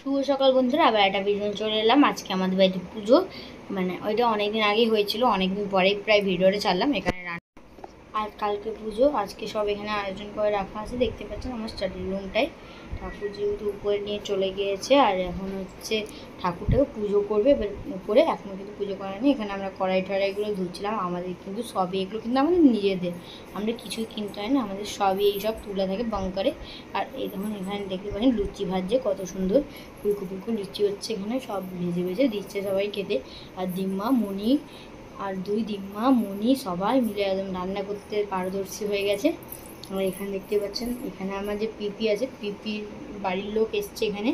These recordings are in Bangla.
শুভ সকাল বন্ধুরা, আবার একটা ভিডিও চলে এলাম। আজকে আমাদের বাড়িতে পুজো, মানে ওইটা অনেকদিন আগেই হয়েছিল, অনেকদিন পরে প্রায় ভিডিওটা ছাড়লাম। এখানে আর কালকে পুজো, আজকে সব এখানে আয়োজন করে রাখা আছে। দেখতে পাচ্ছেন আমার স্টাডি রুমটাই ঠাকুর যেহেতু উপরে নিয়ে চলে গিয়েছে, আর এখন হচ্ছে ঠাকুরটাকে পুজো করবে। এবার উপরে এখনও কিন্তু পুজো করেনি। এখানে আমরা কড়াই টড়াইগুলো ধুচ্ছিলাম। আমাদের কিন্তু সবই এগুলো কিন্তু আমাদের নিজেদের, আমরা কিছুই কিনতে হয় না, আমাদের সবই এইসব তুলে থাকে বাঙ্কারে। আর এই দেখুন এখানে দেখতে পাচ্ছেন লুচি ভাজছে, কত সুন্দর ফুলকো ফুলকো লুচি হচ্ছে। এখানে সব ভেজে ভেজে দিচ্ছে সবাই খেতে। আর দিম্মা মণি আর দুই দিম্মা মণি সবাই মিলে একদম রান্না করতে পারদর্শী হয়ে গেছে। আর এখানে দেখতে পাচ্ছেন, এখানে আমার যে পিপি আছে, পিপির বাড়ির লোক এসছে এখানে,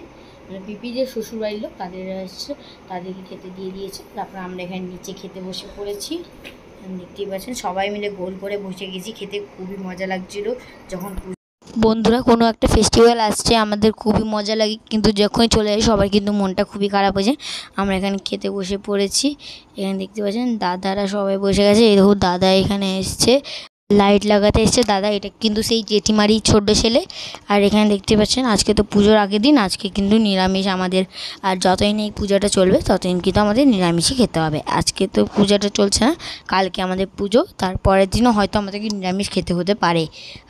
মানে পিপি যে শ্বশুর বাড়ির লোক তাদের এসছে, তাদেরকে খেতে দিয়ে দিয়েছে। তারপর আমরা এখানে নিচে খেতে বসে পড়েছি। দেখতেই পাচ্ছেন সবাই মিলে গোল করে বসে গেছি খেতে, খুবই মজা লাগছিল। যখন বন্ধুরা কোনো একটা ফেস্টিভ্যাল আসছে আমাদের খুবই মজা লাগে, কিন্তু যখনই চলে যায় সবার কিন্তু মনটা খুবই খারাপ হয়ে যায়। আমরা এখানে খেতে বসে পড়েছি। এখানে দেখতে পাচ্ছেন দাদারা সবাই বসে গেছে। এই দেখুন দাদা এখানে এসছে, লাইট লাগাতে এসছে দাদা। এটা কিন্তু সেই জেঠিমারি ছোট ছেলে। আর এখানে দেখতে পাচ্ছেন আজকে তো পুজোর আগের দিন, আজকে কিন্তু নিরামিষ আমাদের। আর যতদিন এই পূজাটা চলবে ততদিন কিন্তু আমাদের নিরামিষই খেতে হবে। আজকে তো পূজাটা চলছে না, কালকে আমাদের পুজো, তারপরের দিনও হয়তো আমাদেরকে নিরামিষ খেতে হতে পারে।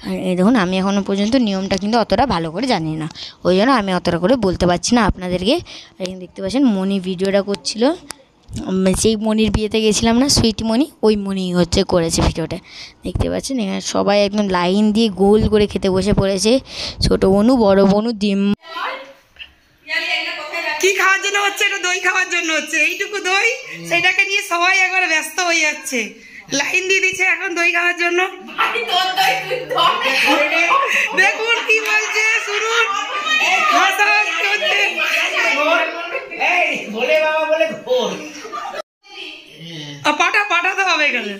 আর এই দেখুন আমি এখনও পর্যন্ত নিয়মটা কিন্তু অতটা ভালো করে জানি না, ওই জন্য আমি অতটা করে বলতে পারছি না আপনাদেরকে। আর এখানে দেখতে পাচ্ছেন মণি ভিডিওটা করছিল, সেই মণির বিয়েতে গেছিলাম না, সুইট মণি, ওই মণি হচ্ছে করেছে ভিডিওটা। দেখতে পাচ্ছেন এখানে সবাই একদম লাইন দিয়ে গোল করে খেতে বসে পড়েছে, ছোট বনু বড় বনু দিম। কি খাওয়ার জন্য হচ্ছে? এটা দই খাওয়ার জন্য হচ্ছে। এইটুকু দই, সেটাকে নিয়ে সবাই একবার ব্যস্ত হয়ে যাচ্ছে, লাইন দিয়ে দিচ্ছে এখন দই খাওয়ার জন্য। দেখুন কি বলছে, শুনুন। পাটা পাঠাতে হবে এখানে।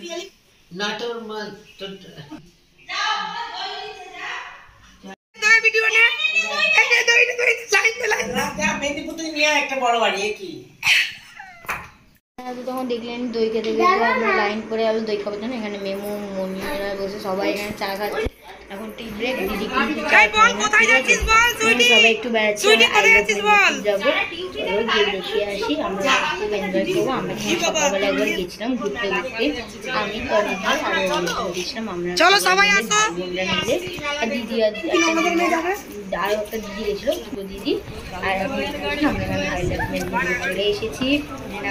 তখন দেখলেন দই খেতে খেতে আমরা লাইন করে আলো দই খাবার জন্য। এখানে মেমু মমিরা বসে সবাই এখানে চা খাচ্ছে। এখন টি ব্রেক, দিদি কিন্তু সবাই একটু বেড়াচ্ছি, যাবো গিয়ে দেখে আসি। আমরা খুব এনজয় করবো। আমরা সকালবেলা একবার গেছিলাম ঘুরতে ঘুরতে, আমি তো দিদি আর গেছিলাম আমরা বোনরা মিলে। আর দিদি আরও একটা দিদি গেছিলো, দুটো দিদি। আর এখন আমরা চলে এসেছি।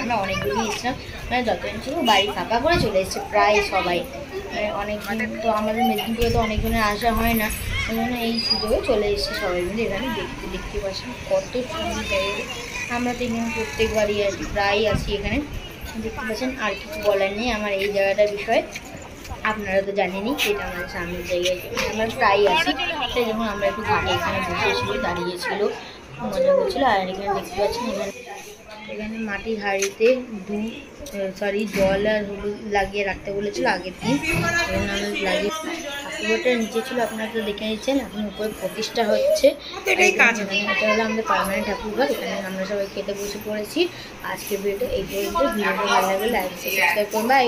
আমরা অনেকগুলি এসেছিলাম, মানে যতজন ছিল বাড়ি ফাঁকা করে চলে এসেছে প্রায় সবাই। অনেকদিন তো আমাদের মেদিনীপুরে তো অনেকজনের আসা হয় না, ওই জন্য এই সুযোগে চলে এসেছে সবাই মিলে। এখানে দেখতে পাচ্ছেন কত সুন্দর জায়গা। আমরা তো এখানে প্রত্যেকবারই আসি, প্রায়ই আসি এখানে। দেখতে পাচ্ছেন আর কিছু বলার নেই আমার এই জায়গাটার বিষয়ে, আপনারা তো জানেনই এটা আমাদের সামনের জায়গায় আমরা প্রায়ই আসি। তাই যখন আমরা একটু ঘাটে এখানে বসেছিল, দাঁড়িয়েছিল, মজা করছিল। আর এখানে দেখতে পাচ্ছেন এখানে মাটির হাঁড়িতে জল আর হলুদ লাগিয়ে রাখতে বলেছিল আগের দিন, এখানে আমরা লাগিয়ে। ঠাকুরটা নিচে ছিল, আপনারা তো দেখে নিচ্ছেন, এখন উপরে প্রতিষ্ঠা হচ্ছে। এটা হলো আমাদের পার্মানেন্ট ঠাকুরঘর। এখানে আমরা সবাই খেতে বসে পড়েছি। আজকের ভিডিওটা এই পর্যন্ত। ভিডিওটা ভালো লাগলে লাইক সাবস্ক্রাইব করুন। বাই।